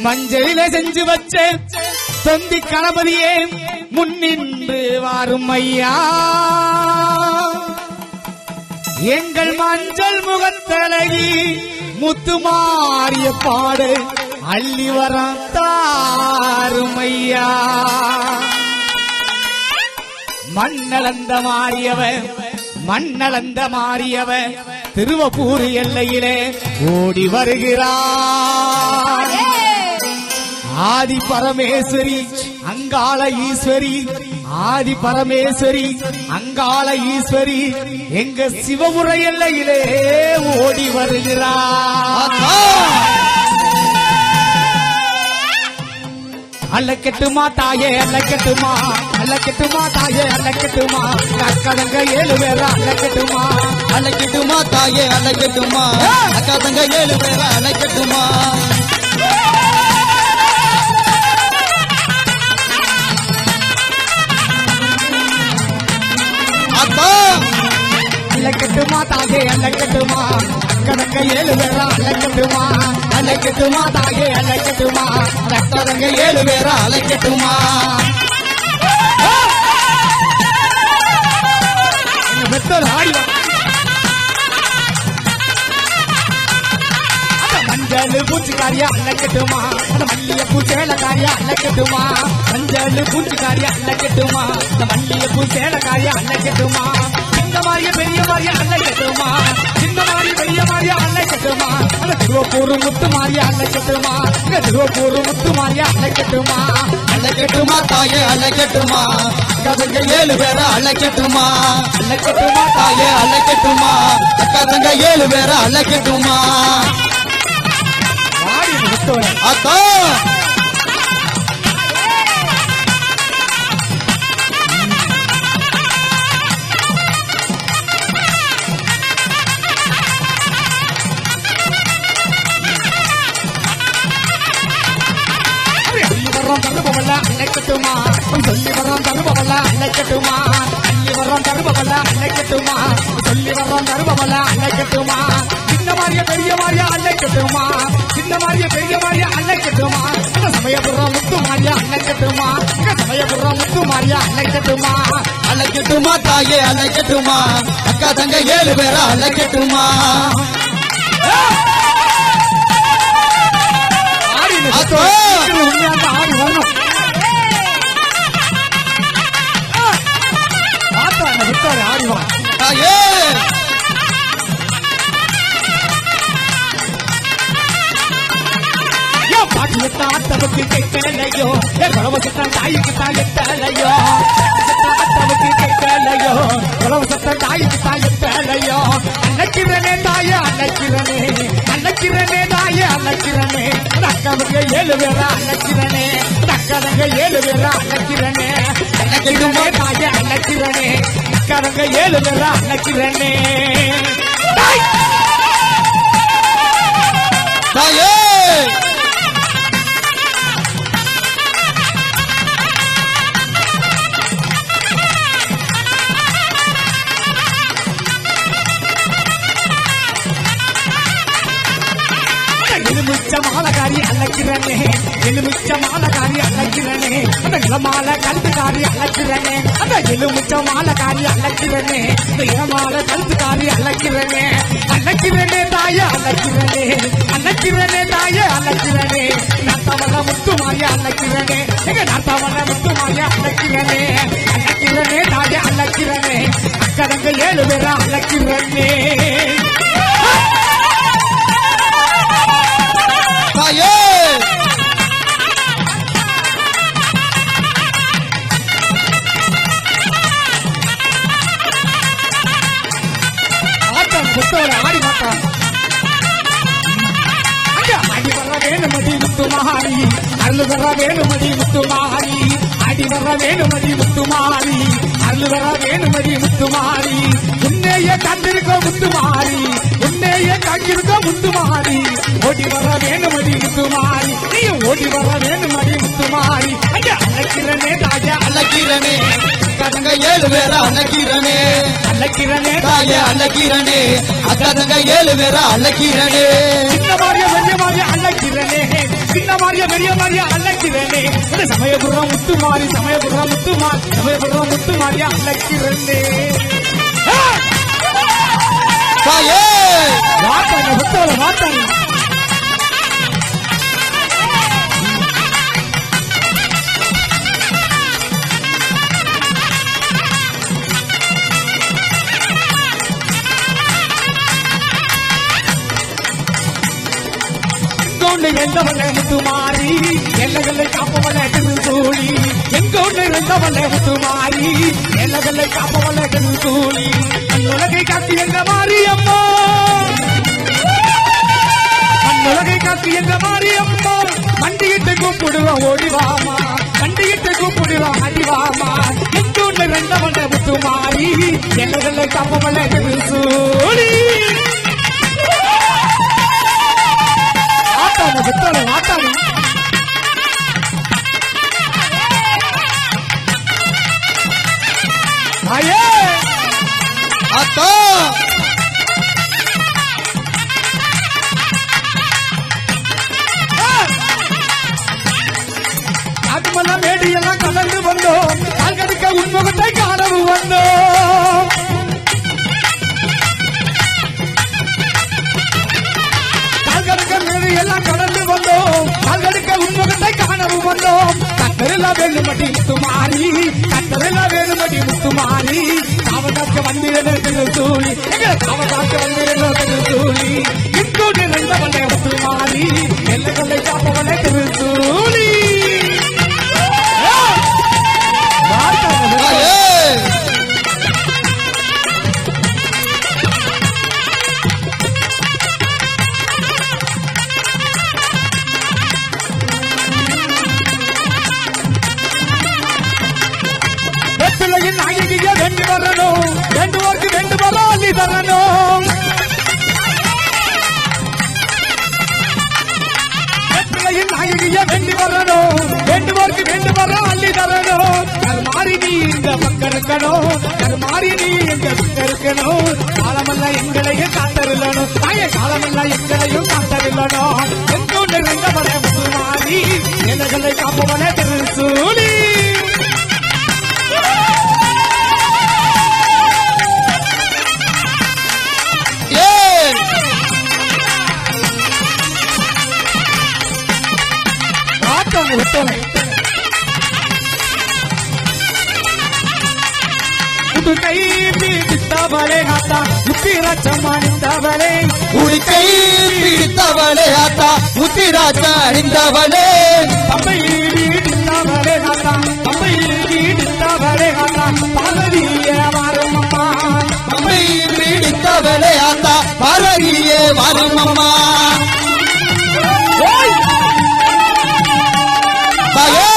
மஞ்சளில செஞ்சு வச்ச தொந்தி கணபதியே முன்னின்று வாரும் ஐயா எங்கள் மஞ்சள் முகத்தழகி முத்துமாரிய பாடு அள்ளி வரம் தாரும் ஐயா மண்ணளந்த மாறியவ திருவப்பூர் எல்லையிலே ஓடி வருகிறார் ஆதி பரமேஸ்வரி அங்காள ஈஸ்வரி ஆதி பரமேஸ்வரி அங்காள ஈஸ்வரி எங்க சிவபுர எல்லையிலே ஓடி வருகிறார் அல்லக்கெட்டுமா தாயே அல்லக்கெட்டுமா அல்லக்கெட்டுமா தாயே அல்லக்கெட்டுமா அக்கதங்க 7 பேரா அல்லக்கெட்டுமா அல்லக்கெட்டுமா தாயே அல்லக்கெட்டுமா அக்கதங்க 7 பேரா அல்லக்கெட்டுமா அல்லக்கெட்டுமா தாயே அல்லக்கெட்டுமா அக்கதங்க 7 பேரா அல்லக்கெட்டுமா அல்லக்கெட்டுமா தாயே அல்லக்கெட்டுமா அக்கதங்க 7 பேரா அல்லக்கெட்டுமா மெத்தர் ஆடி மஞ்சள் பூச்சிக்காரியா அல்லக்கெட்டுமா மல்லிய பூச்சேலக்காரியா அல்லக்கெட்டுமா மஞ்சள் பூச்சிக்காரியா அல்லக்கெட்டுமா மல்லிய பூச்சேலக்காரியா அல்லக்கெட்டுமா இந்த மாதிரிய பெரிய மாதிரியா அல்லக்கெட்டுமா இந்த மாதிரி பெரிய மாதிரியா அல்லக்கெட்டுமா திருவப்பூர் முத்து மாரியா அல்லக்கெட்டுமா திருவப்பூர் முத்து மாரியா அல்லக்கெட்டுமா அல்லக்கெட்டுமா தாயே அல்லக்கெட்டுமா அக்கதங்க 7 பேரா அல்லக்கெட்டுமா அல்லக்கெட்டுமா தாயே அல்லக்கெட்டுமா அக்கதங்க 7 பேரா அல்லக்கெட்டுமா அக்கா அல்லக்கெட்டுமா சொல்லி வர்றோம் தருபவல்ல அல்லக்கெட்டுமா அள்ளி வர்றோம் தருபவல்ல அல்லக்கெட்டுமா சொல்லி வர்றோம் தருபவல்ல அல்லக்கெட்டுமா சின்ன மாதிரிய பெரிய மாதிரியா அல்லக்கெட்டுமா சின்ன மாதிரிய பெரிய மாதிரியா அல்லக்கெட்டுமா சமயபுரம் முத்து மாரியா அல்லக்கெட்டுமா சமயபுரம் முத்து மாரியா அல்லக்கெட்டுமா அல்லக்கெட்டுமா தாயே அல்லக்கெட்டுமா அக்கா தங்க 7 பேரா அல்லக்கெட்டுமா ஆடி வரணும் ஆடிவான் தாயே பாட்டுக்கு கேட்கலையோ குலவசத்தன் தாய்க்கு தாயத்தலையோ தாத்தவுக்கு கேட்கலையோ குலவசத்தன் தாய்க்கு தாயத்தலையோ அன்னைக்கிறனே தாய அன்னைக்கிறனே அன்னைக்கிறனே தாய அன்னைக்கிறனே அக்கவங்க 7 பேரா அன்னைக்கிறனே அக்கவங்க 7 பேரா அன்னைக்கிறனே அன்னைக்கிறனே தாய அன்னைக்கிறனே அக்கவங்க 7 பேரா அன்னைக்கிறனே தாயே எலுமிச்ச மாலகாரி அழைக்கிறனே எலுமிச்ச மாலகாரி அழைக்கிறனே அந்த இளமால கழுத்துக்காரி அழைக்கிறனே அந்த எலுமிச்ச மாலகாரி அழைக்கிறனே அந்த இளமால கழுத்துக்காரி அழைக்கிறனே அழைக்கிறனே தாய அழைக்கிறனே அழைக்கிறனே தாய அழைக்கிறனே நாத்தவர முத்துமாய அழைக்கிறனே எங்க நாத்தவர முத்துமாய அழைக்கிறனே அழைக்கிறனே தாய அழைக்கிறனே அக்கடங்க 7 பேரா அழைக்கிறனே தாயே ஆடி மாட்டான் அடி வர வேணுமதி முத்துமாரி அருள் வர வேணுமதி முத்துமாரி அடி வர வேணுமதி முத்துமாரி அருள் வர வேணுமதி முத்துமாரி உன்னைய கண்டிருக்க முத்துமாரி உன்னைய கண்டிருக்க முத்துமாரி ஓடி வர வேணுமதி முத்துமாரி நீ ஓடி வர வேணுமதி முத்துமாரி அழைக்கிறனே தாயா அழகிறனே அக்கா தங்க 7 பேரா அழகிறனே அழைக்கிறனே தாயே அழகிறனே அக்கா தங்க 7 பேரா அழகிறனே சின்ன மாறிய பெரிய மாறிய அழைக்கிறனே சின்ன மாறிய பெரிய மாறிய அழைக்கிறனே சமயபுரம் முத்துமாரி சமயபுரம் முத்துமாரி சமயபுரம் முத்துமாரியா அழைக்கிறனே தாயே வாட்டாங்க புத்தோட வாட்டாங்க எங்கவள முத்துமாரி எல்லகளை காப்பவள திருசூழி எங்கோடு இருந்தவள முத்துமாரி எல்லகளை காப்பவள திருசூழி அன்னுலகை காத்து எங்க மாரியம்மா அன்னுலகை காத்து எங்க மாரியம்மா மண்டியிட்டு கூப்பிடுவோம் ஓடிவாமா மண்டியிட்டு கூப்பிடுவோம் அடிவாமா எங்கோடு இருந்தவள முத்துமாரி எல்லகளை காப்பவள திருசூழி புத்தோட வாட்டாங்க ஆயே அத்தா காட்டுமெல்லாம் மேடியெல்லாம் கலந்து வந்தோம் கால்கடுக்க உன்முகத்தை காணவும் வந்தோம் கால்கடுக்க மேடியெல்லாம் கடந்து வந்தோம் கால்கடுக்க உன்முகத்தை காணவும் வந்தோம் கத்தரெல்லாம் வேணுமடி முத்துமாரி கத்தரெல்லாம் வேணுமடி முத்துமாரி காவதாக்க வந்திருந்த சூழி காவதாக்க வந்திருந்த திருசூழி இங்கோடு இருந்தவளை முத்துமாரி எல்லைகளை காப்பவளை திருசூழி வெற்றிலையின் நாயகிய வென்று வரணும் வேண்டுவோர்க்கு வெண்டு வர அள்ளி தரணும் வெற்றிலையின் நாயகிய வெண்டு வரணும் வேண்டுவோர்க்கு வெண்டு வர அள்ளி தரணும் கருமாறி நீ இந்த பக்கம் இருக்கணும் கருமாறி நீ எங்க பக்கம் இருக்கணும் காலமெல்லாம் எங்களையும் காத்தருளணும் தாய காலமெல்லாம் எங்களையும் காத்தருளணும் எங்கோடு இருந்தவளை முத்துமாரி எல்லைகளை காப்பவளை திருசூழி கை பிடித்தவளே ஆத்தா முத்திராச்சமானித்தவளே உடுக்கை பிடித்தவளே ஆத்தா முத்திராஜ அணிந்தவளே தம்பை பிடித்தவளே ஆத்தா தம்பை பிடித்தவளே ஆத்தா பார்வதியே வாரும் அம்மா தம்பை பிடித்தவளே ஆத்தா பார்வதியே வாரும் அம்மா தாயே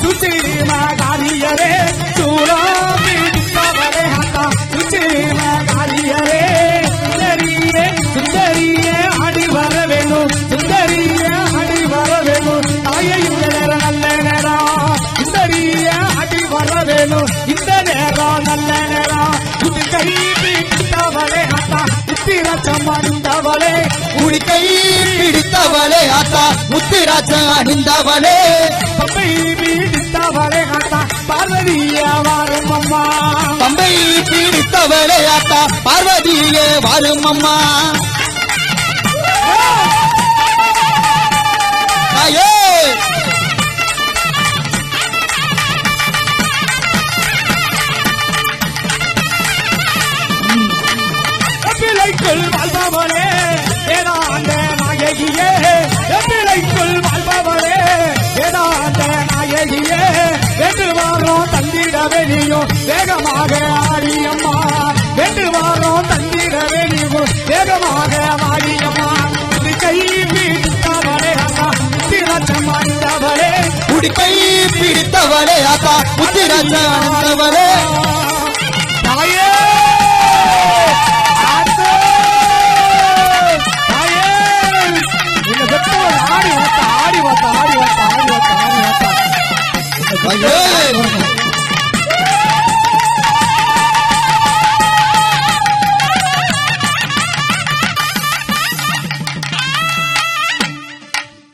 சுச்சிமாரியே சுச்சிமாரியே சுந்தரியே சுந்தரியே ஆடி வர வேணும் சுந்தரியே ஆடி வர வேணும் தாயே இந்த நேரம் நல்ல நேரம் சுந்தரியே ஆடி வர வேணும் இந்த நேரம் நல்ல நேரம் இது கை பிடித்தவளே ஆத்தா முத்திராச்சம் அணிந்தவளே உடுக்கை பிடித்தவளே ஆத்தா முத்திராஜ அணிந்தவளே தம்பை பிடித்தவளே ஆத்தா பார்வதியா வாரும் அம்மா தம்பை பிடித்தவளே ஆத்தா பார்வதியே வாரும் அம்மா தாயே பிள்ளைக்குள் வாழ்பவளே ஏதாந்த நாயகியே பிள்ளைக்குள் வாழ்பவளே ஏதாந்த நாயகியே வென்று வாரம் தந்திடவே நீயும் வேகமாக ஆடியம்மா வென்று வாரம் தந்திடவே நீயும் வேகமாக ஆடியம்மா இது கை பிடித்தவளே அக்கா முத்திராச்சம் அணிந்தவளே உடுக்கை பிடித்தவளே ஆத்தா முத்திராஜ அணிந்தவளே தாயே ஐயே.